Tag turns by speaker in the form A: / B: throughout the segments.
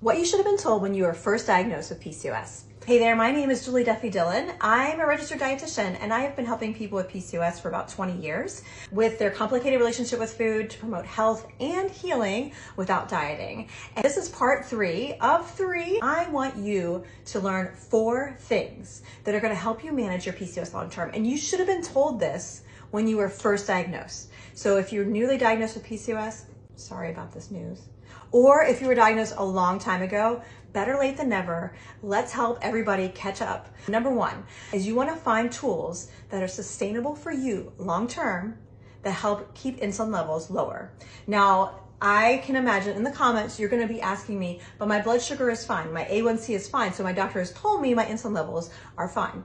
A: What you should have been told when you were first diagnosed with PCOS. Hey there, my name is Julie Duffy Dillon. I'm a registered dietitian and I have been helping people with PCOS for about 20 years with their complicated relationship with food to promote health and healing without dieting. And this is part 3 of 3. I want you to learn 4 things that are going to help you manage your PCOS long term. And you should have been told this when you were first diagnosed. So if you're newly diagnosed with PCOS, sorry about this news. Or if you were diagnosed a long time ago, better late than never. Let's help everybody catch up. Number 1 is you want to find tools that are sustainable for you long term that help keep insulin levels lower. Now, I can imagine in the comments you're going to be asking me, but my blood sugar is fine, my A1C is fine, so my doctor has told me my insulin levels are fine.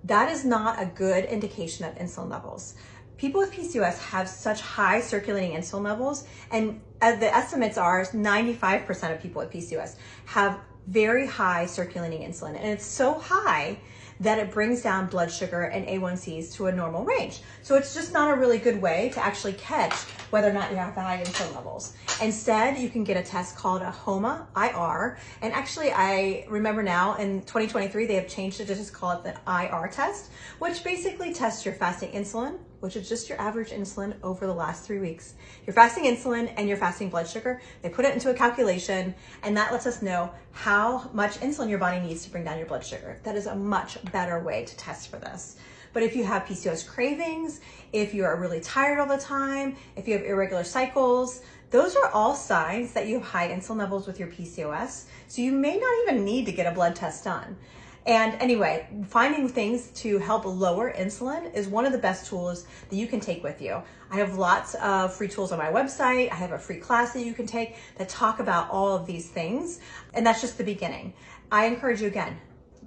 A: That is not a good indication of insulin levels. People with PCOS have such high circulating insulin levels, and the estimates are 95% of people with PCOS have very high circulating insulin, and it's so high that it brings down blood sugar and A1Cs to a normal range. So it's just not a really good way to actually catch whether or not you have high insulin levels. Instead, you can get a test called a HOMA IR. And actually, I remember now in 2023, they have changed it to just call it the IR test, which basically tests your fasting insulin, which is just your average insulin over the last 3 weeks. Your fasting insulin and your fasting blood sugar, they put it into a calculation, and that lets us know how much insulin your body needs to bring down your blood sugar. That is a much better way to test for this. But if you have PCOS cravings, if you are really tired all the time, if you have irregular cycles, those are all signs that you have high insulin levels with your PCOS. So you may not even need to get a blood test done. And anyway, finding things to help lower insulin is one of the best tools that you can take with you. I have lots of free tools on my website. I have a free class that you can take that talk about all of these things. And that's just the beginning. I encourage you again,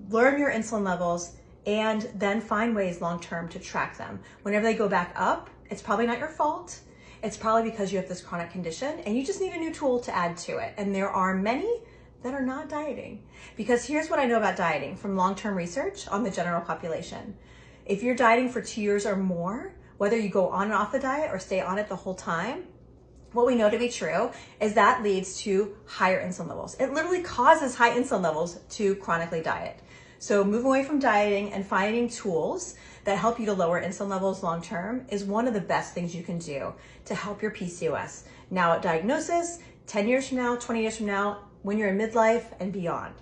A: learn your insulin levels and then find ways long-term to track them. Whenever they go back up, it's probably not your fault. It's probably because you have this chronic condition and you just need a new tool to add to it. And there are many that are not dieting. Because here's what I know about dieting from long-term research on the general population. If you're dieting for 2 years or more, whether you go on and off the diet or stay on it the whole time, what we know to be true is that leads to higher insulin levels. It literally causes high insulin levels to chronically diet. So moving away from dieting and finding tools that help you to lower insulin levels long-term is one of the best things you can do to help your PCOS. Now at diagnosis, 10 years from now, 20 years from now, when you're in midlife and beyond.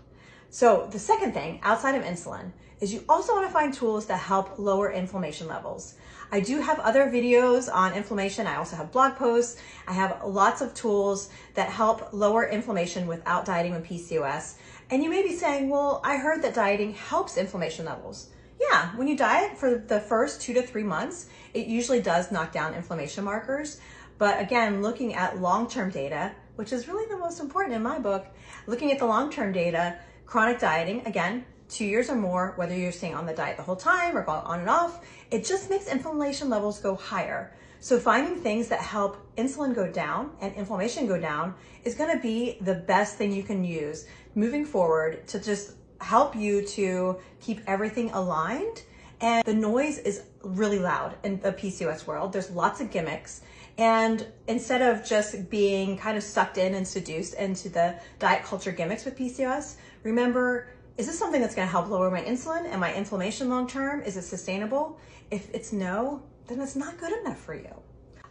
A: So the second thing outside of insulin is you also want to find tools that help lower inflammation levels. I do have other videos on inflammation. I also have blog posts. I have lots of tools that help lower inflammation without dieting with PCOS. And you may be saying, well, I heard that dieting helps inflammation levels. Yeah, when you diet for the first 2 to 3 months, it usually does knock down inflammation markers. But again, looking at long-term data, which is really the most important in my book, looking at the long-term data, chronic dieting, again, 2 years or more, whether you're staying on the diet the whole time or going on and off, it just makes inflammation levels go higher. So finding things that help insulin go down and inflammation go down is going to be the best thing you can use moving forward to just help you to keep everything aligned. And the noise is really loud in the PCOS world. There's lots of gimmicks. And instead of just being kind of sucked in and seduced into the diet culture gimmicks with PCOS, remember, is this something that's going to help lower my insulin and my inflammation long term? Is it sustainable? If it's no, then it's not good enough for you.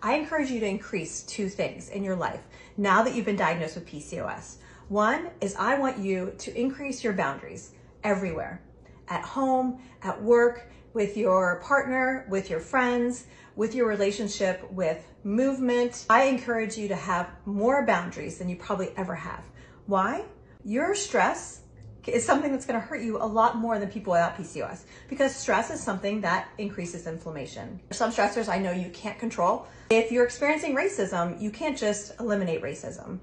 A: I encourage you to increase 2 things in your life now that you've been diagnosed with PCOS. One is I want you to increase your boundaries everywhere, at home, at work, with your partner, with your friends, with your relationship, with movement. I encourage you to have more boundaries than you probably ever have. Why? Your stress is something that's going to hurt you a lot more than people without PCOS, because stress is something that increases inflammation. Some stressors I know you can't control. If you're experiencing racism, you can't just eliminate racism.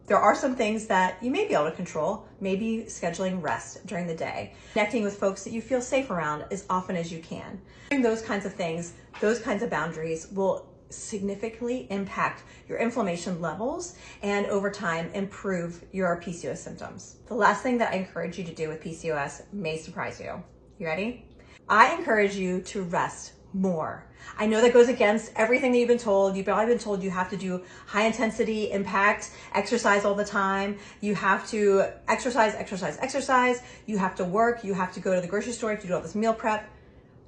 A: There are some things that you may be able to control, maybe scheduling rest during the day, connecting with folks that you feel safe around as often as you can. Doing those kinds of things, those kinds of boundaries will significantly impact your inflammation levels and over time improve your PCOS symptoms. The last thing that I encourage you to do with PCOS may surprise you. You ready? I encourage you to rest more. I know that goes against everything that you've been told. You've probably been told you have to do high intensity impact exercise all the time. You have to exercise. You have to work. You have to go to the grocery store. You have to do all this meal prep.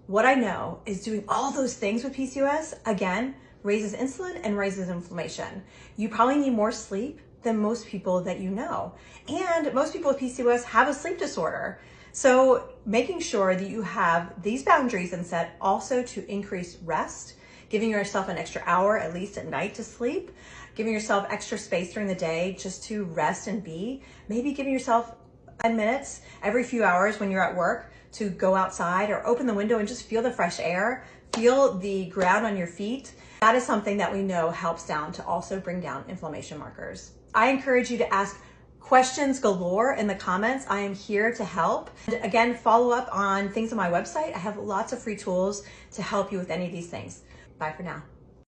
A: What I know is doing all those things with PCOS, again, raises insulin and raises inflammation. You probably need more sleep than most people that you know. And most people with PCOS have a sleep disorder. So making sure that you have these boundaries and set also to increase rest, giving yourself an extra hour at least at night to sleep, giving yourself extra space during the day just to rest and be, maybe giving yourself 10 minutes every few hours when you're at work to go outside or open the window and just feel the fresh air, feel the ground on your feet. That is something that we know helps down to also bring down inflammation markers. I encourage you to ask questions galore in the comments. I am here to help. And again, follow up on things on my website. I have lots of free tools to help you with any of these things. Bye for now.